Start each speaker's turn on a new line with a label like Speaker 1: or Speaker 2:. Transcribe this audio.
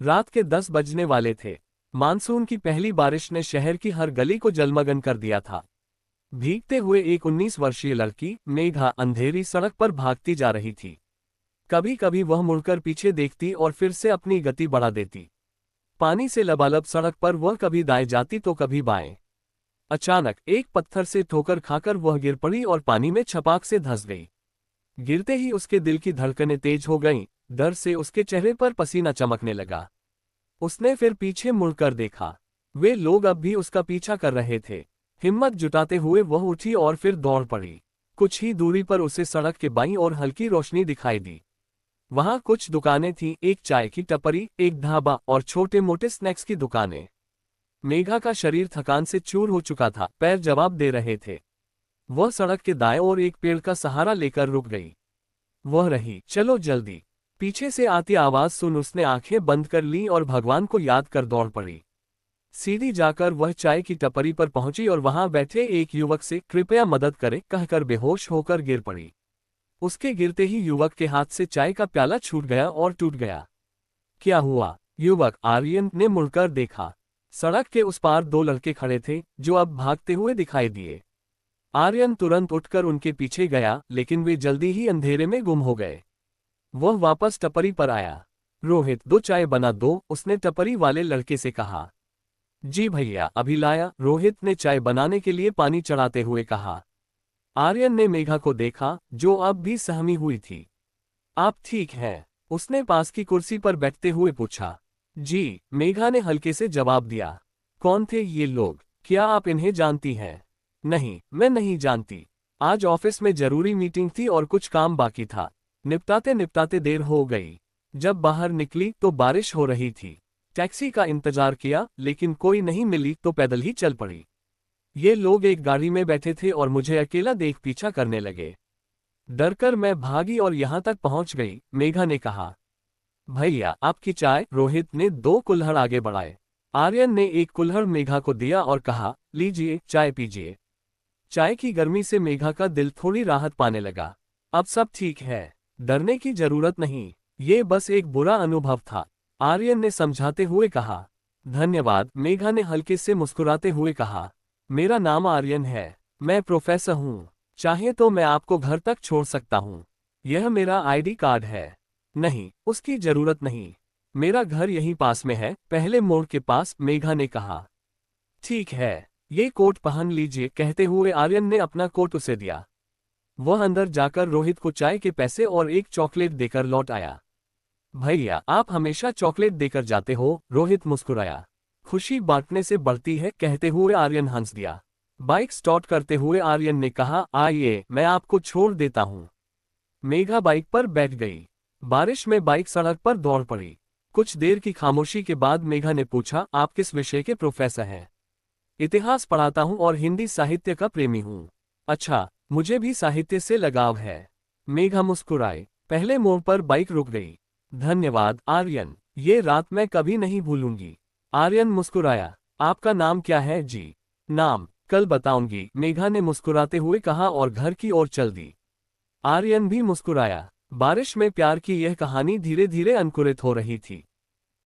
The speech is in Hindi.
Speaker 1: रात के 10 बजने वाले थे। मानसून की पहली बारिश ने शहर की हर गली को जलमग्न कर दिया था। भीगते हुए एक 19 वर्षीय लड़की मेघा अंधेरी सड़क पर भागती जा रही थी। कभी कभी वह मुड़कर पीछे देखती और फिर से अपनी गति बढ़ा देती। पानी से लबालब सड़क पर वह कभी दाएं जाती तो कभी बाएं। अचानक एक पत्थर से ठोकर खाकर वह गिर पड़ी और पानी में छपाक से धंस गई। गिरते ही उसके दिल की धड़कनें तेज हो गईं, डर से उसके चेहरे पर पसीना चमकने लगा। उसने फिर पीछे मुड़कर देखा। वे लोग अब भी उसका पीछा कर रहे थे। हिम्मत जुटाते हुए वह उठी और फिर दौड़ पड़ी। कुछ ही दूरी पर उसे सड़क के बाईं ओर हल्की रोशनी दिखाई दी। वहां कुछ दुकानें थीं, एक चाय की टपरी, एक ढाबा और छोटे मोटे स्नैक्स की दुकानें। मेघा का शरीर थकान से चूर हो चुका था, पैर जवाब दे रहे थे। वह सड़क के दाएं ओर एक पेड़ का सहारा लेकर रुक गई। वह रही, चलो जल्दी। पीछे से आती आवाज सुन उसने आंखें बंद कर लीं और भगवान को याद कर दौड़ पड़ी। सीधी जाकर वह चाय की टपरी पर पहुंची और वहां बैठे एक युवक से कृपया मदद करें कहकर बेहोश होकर गिर पड़ी। उसके गिरते ही युवक के हाथ से चाय का प्याला छूट गया और टूट गया। क्या हुआ? युवक आर्यन ने मुड़कर देखा। सड़क के उस पार दो लड़के खड़े थे जो अब भागते हुए दिखाई दिए। आर्यन तुरंत उठकर उनके पीछे गया, लेकिन वे जल्दी ही अंधेरे में गुम हो गए। वह वापस टपरी पर आया। रोहित, 2 चाय बना दो, उसने टपरी वाले लड़के से कहा। जी भैया, अभी लाया, रोहित ने चाय बनाने के लिए पानी चढ़ाते हुए कहा। आर्यन ने मेघा को देखा, जो अब भी सहमी हुई थी। आप ठीक हैं? उसने पास की कुर्सी पर बैठते हुए पूछा। जी, मेघा ने हल्के से जवाब दिया। कौन थे ये लोग? क्या आप इन्हें जानती हैं? नहीं, मैं नहीं जानती। आज ऑफिस में जरूरी मीटिंग थी और कुछ काम बाकी था। निपटाते निपटाते देर हो गई। जब बाहर निकली तो बारिश हो रही थी। टैक्सी का इंतजार किया, लेकिन कोई नहीं मिली तो पैदल ही चल पड़ी। ये लोग एक गाड़ी में बैठे थे और मुझे अकेला देख पीछा करने लगे। डरकर मैं भागी और यहां तक पहुंच गई, मेघा ने कहा। भैया, आपकी चाय, रोहित ने 2 कुल्हड़ आगे बढ़ाए। आर्यन ने एक कुल्हड़ मेघा को दिया और कहा, लीजिए, चाय पीजिए। चाय की गर्मी से मेघा का दिल थोड़ी राहत पाने लगा। अब सब ठीक है, डरने की जरूरत नहीं, ये बस एक बुरा अनुभव था, आर्यन ने समझाते हुए कहा। धन्यवाद, मेघा ने हल्के से मुस्कुराते हुए कहा। मेरा नाम आर्यन है, मैं प्रोफेसर हूँ। चाहे तो मैं आपको घर तक छोड़ सकता हूँ। यह मेरा आईडी कार्ड है। नहीं, उसकी जरूरत नहीं, मेरा घर यहीं पास में है, पहले मोड़ के पास, मेघा ने कहा। ठीक है, ये कोट पहन लीजिए, कहते हुए आर्यन ने अपना कोट उसे दिया। वह अंदर जाकर रोहित को चाय के पैसे और एक चॉकलेट देकर लौट आया। भैया, आप हमेशा चॉकलेट देकर जाते हो, रोहित मुस्कुराया। खुशी बांटने से बढ़ती है, कहते हुए आर्यन हंस दिया। बाइक स्टार्ट करते हुए आर्यन ने कहा, आइए, मैं आपको छोड़ देता हूँ। मेघा बाइक पर बैठ गई। बारिश में बाइक सड़क पर दौड़ पड़ी। कुछ देर की खामोशी के बाद मेघा ने पूछा, आप किस विषय के प्रोफेसर हैं? इतिहास पढ़ाता हूँ और हिंदी साहित्य का प्रेमी हूँ। अच्छा, मुझे भी साहित्य से लगाव है। मेघा मुस्कुराए। पहले मोड़ पर बाइक रुक गई। धन्यवाद आर्यन, ये रात मैं कभी नहीं भूलूंगी। आर्यन मुस्कुराया। आपका नाम क्या है? जी, नाम कल बताऊंगी, मेघा ने मुस्कुराते हुए कहा और घर की ओर चल दी। आर्यन भी मुस्कुराया। बारिश में प्यार की यह कहानी धीरे धीरे अंकुरित हो रही थी।